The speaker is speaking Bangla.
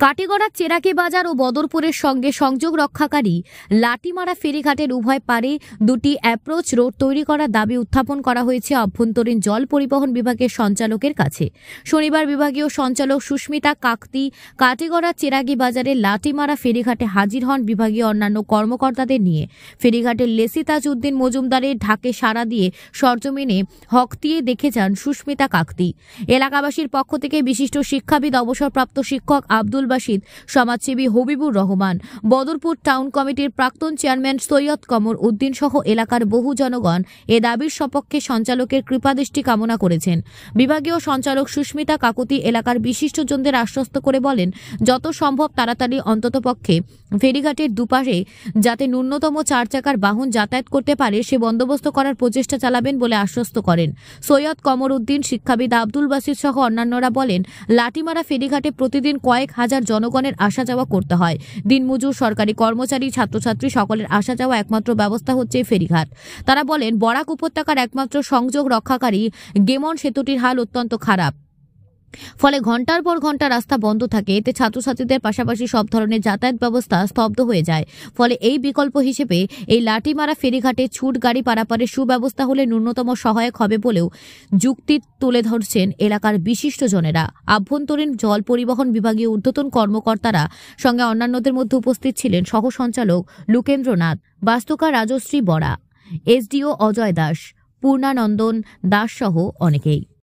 কাটিগড়ার চেরাকি বাজার ও বদরপুরের সঙ্গে সংযোগ রক্ষাকারী লাটিমারা ফেরিঘাটের উভয় পারে দুটি অ্যাপ্রোচ রোড তৈরি করার দাবি উত্থাপন করা হয়েছে অভ্যন্তরীণ জল পরিবহন বিভাগের সঞ্চালকের কাছে। শনিবার বিভাগীয় সঞ্চালক সুস্মিতা কাকতি কাটিগড়ার চেরাগি বাজারের লাটিমারা ফেরিঘাটে হাজির হন বিভাগীয় অন্যান্য কর্মকর্তাদের নিয়ে। ফেরিঘাটের লেসি তাজউদ্দিন মজুমদারের ঢাকে সাড়া দিয়ে সরজমিনে হকতিয়ে দেখে যান সুস্মিতা কাকতি। এলাকাবাসীর পক্ষ থেকে বিশিষ্ট শিক্ষাবিদ অবসরপ্রাপ্ত শিক্ষক আব্দুল বাসিদ, সমাজসেবী হবিবুর রহমান, বদরপুর টাউন কমিটির প্রাক্তন চেয়ারম্যান সৈয়দ কমর উদ্দিন সহ এলাকার বহু জনগণ এ দাবির সপক্ষে সঞ্চালকের কৃপাদৃষ্টি কামনা করেছেন। বিভাগীয় সঞ্চালক সুস্মিতা কাকতি এলাকার বিশিষ্টজনদের আশ্বস্ত করে বলেন, যত সম্ভব তাড়াতাড়ি অন্ততপক্ষে ফেরিঘাটের দুপাশে যাতে ন্যূনতম 4 চাকার বাহন যাতায়াত করতে পারে সে বন্দোবস্ত করার প্রচেষ্টা চালাবেন বলে আশ্বস্ত করেন। সৈয়দ কমর উদ্দিন, শিক্ষাবিদ আব্দুল বাসিদ সহ অন্যান্যরা বলেন, লাটিমারা ফেরিঘাটে প্রতিদিন কয়েক হাজার জনগণের আসা যাওয়া করতে হয়। দিনমজুর, সরকারি কর্মচারী, ছাত্রছাত্রী সকলের আসা যাওয়া একমাত্র ব্যবস্থা হচ্ছে ফেরিঘাট। তারা বলেন, বরাক উপত্যকার একমাত্র সংযোগ রক্ষাকারী গেমন সেতুটির হাল অত্যন্ত খারাপ। ফলে ঘন্টার পর ঘন্টা রাস্তা বন্ধ থাকে। এতে ছাত্রছাত্রীদের পাশাপাশি সব ধরনের যাতায়াত ব্যবস্থা স্তব্ধ হয়ে যায়। ফলে এই বিকল্প হিসেবে এই লাটিমারা ফেরিঘাটে ছুট গাড়ি পারাপারের সুব্যবস্থা হলে ন্যূনতম সহায়ক হবে বলেও যুক্তি তুলে ধরছেন এলাকার বিশিষ্টজনেরা। আভ্যন্তরীণ জল পরিবহন বিভাগীয় ঊর্ধ্বতন কর্মকর্তারা সঙ্গে অন্যান্যদের মধ্যে উপস্থিত ছিলেন সহ সঞ্চালক লোকেন্দ্রনাথ, বাস্তুকা রাজশ্রী বরা, এসডিও অজয় দাস, পূর্ণানন্দন দাস সহ অনেকেই।